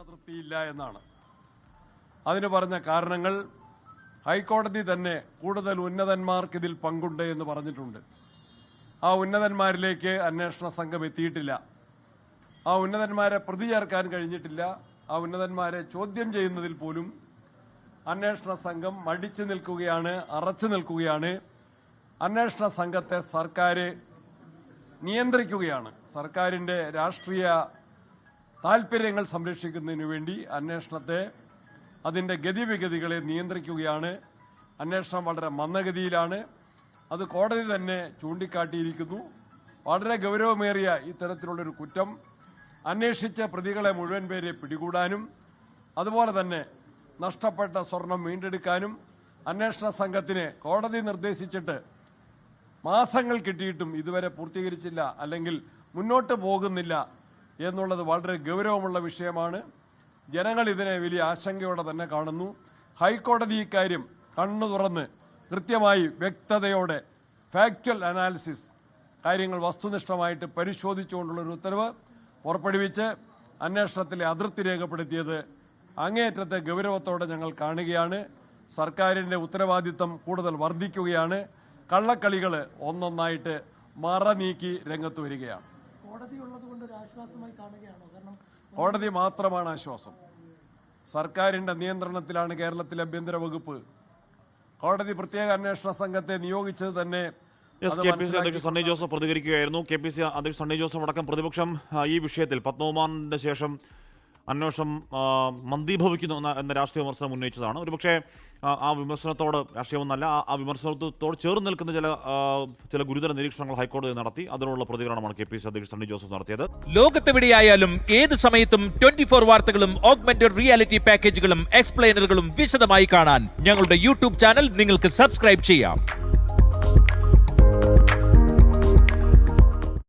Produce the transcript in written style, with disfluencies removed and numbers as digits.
തൃപ്തിയില്ല എന്നാണ്. അതിന് പറഞ്ഞ കാരണങ്ങൾ ഹൈക്കോടതി തന്നെ കൂടുതൽ ഉന്നതന്മാർക്ക് ഇതിൽ പങ്കുണ്ട് എന്ന് പറഞ്ഞിട്ടുണ്ട്. ആ ഉന്നതന്മാരിലേക്ക് അന്വേഷണ സംഘം എത്തിയിട്ടില്ല. ആ ഉന്നതന്മാരെ പ്രതി ചേർക്കാൻ കഴിഞ്ഞിട്ടില്ല. ആ ഉന്നതന്മാരെ ചോദ്യം ചെയ്യുന്നതിൽ പോലും അന്വേഷണ സംഘം മടിച്ചു നിൽക്കുകയാണ്, അറച്ചു നിൽക്കുകയാണ്. അന്വേഷണ സംഘത്തെ സർക്കാർ നിയന്ത്രിക്കുകയാണ്. സർക്കാരിന്റെ രാഷ്ട്രീയ താൽപര്യങ്ങൾ സംരക്ഷിക്കുന്നതിനു വേണ്ടി അന്വേഷണത്തെ, അതിന്റെ ഗതിവിഗതികളെ നിയന്ത്രിക്കുകയാണ്. അന്വേഷണം വളരെ മന്ദഗതിയിലാണ്. അത് കോടതി തന്നെ ചൂണ്ടിക്കാട്ടിയിരിക്കുന്നു. വളരെ ഗൗരവമേറിയ ഇത്തരത്തിലുള്ളൊരു കുറ്റം അന്വേഷിച്ച പ്രതികളെ മുഴുവൻ പേരെ പിടികൂടാനും അതുപോലെ തന്നെ നഷ്ടപ്പെട്ട സ്വർണം വീണ്ടെടുക്കാനും അന്വേഷണ സംഘത്തിന് കോടതി നിർദ്ദേശിച്ചിട്ട് മാസങ്ങൾ കിട്ടിയിട്ടും ഇതുവരെ പൂർത്തീകരിച്ചില്ല, അല്ലെങ്കിൽ മുന്നോട്ട് പോകുന്നില്ല എന്നുള്ളത് വളരെ ഗൗരവമുള്ള വിഷയമാണ്. ജനങ്ങൾ ഇതിനെ വലിയ ആശങ്കയോടെ തന്നെ കാണുന്നു. ഹൈക്കോടതി ഇക്കാര്യം കണ്ണു തുറന്ന് കൃത്യമായി വ്യക്തതയോടെ ഫാക്ച്വൽ അനാലിസിസ്, കാര്യങ്ങൾ വസ്തുനിഷ്ഠമായിട്ട് പരിശോധിച്ചുകൊണ്ടുള്ളൊരു ഉത്തരവ് പുറപ്പെടുവിച്ച് അന്വേഷണത്തിലെ അതിർത്തി രേഖപ്പെടുത്തിയത് അങ്ങേയറ്റത്തെ ഗൗരവത്തോടെ ഞങ്ങൾ കാണുകയാണ്. സർക്കാരിന്റെ ഉത്തരവാദിത്തം കൂടുതൽ വർദ്ധിക്കുകയാണ്. കള്ളക്കളികൾ ഒന്നൊന്നായിട്ട് മറ നീക്കി രംഗത്ത് വരികയാണ്. കോടതി മാത്രമാണ് ആശ്വാസം. സർക്കാരിന്റെ നിയന്ത്രണത്തിലാണ് കേരളത്തിലെ ആഭ്യന്തര വകുപ്പ്. കോടതി പ്രത്യേക അന്വേഷണ സംഘത്തെ നിയോഗിച്ചത് തന്നെ KPCC അധ്യക്ഷൻ സണ്ണി ജോസഫ് പ്രതികരിക്കുകയായിരുന്നു. KPCC അധ്യക്ഷൻ സണ്ണി ജോസഫ് അടക്കം പ്രതിപക്ഷം ഈ വിഷയത്തിൽ പത്മകുമാറിന്റെ ശേഷം അന്വേഷണം മന്ദീഭവിക്കുന്നു എന്ന രാഷ്ട്രീയ വിമർശനം ഉന്നയിച്ചതാണ്. ഒരുപക്ഷെ ആ വിമർശനത്തോട് രാഷ്ട്രീയമൊന്നല്ല, ആ വിമർശനത്തോട് ചേർന്ന് നിൽക്കുന്ന ചില ഗുരുതര നിരീക്ഷണങ്ങൾ ഹൈക്കോടതി നടത്തി. അതിനുള്ള പ്രതികരണമാണ് KPCC അധ്യക്ഷൻ സണ്ണി ജോസഫ് നടത്തിയത്. ലോകത്തെവിടെയായാലും ഏത് സമയത്തും 24 വാർത്തകളും ഓഗ്മെന്റഡ് റിയാലിറ്റി പാക്കേജുകളും എക്സ്പ്ലെയിനറുകളും വിശദമായി കാണാൻ ഞങ്ങളുടെ യൂട്യൂബ് ചാനൽ നിങ്ങൾക്ക് സബ്സ്ക്രൈബ് ചെയ്യാം.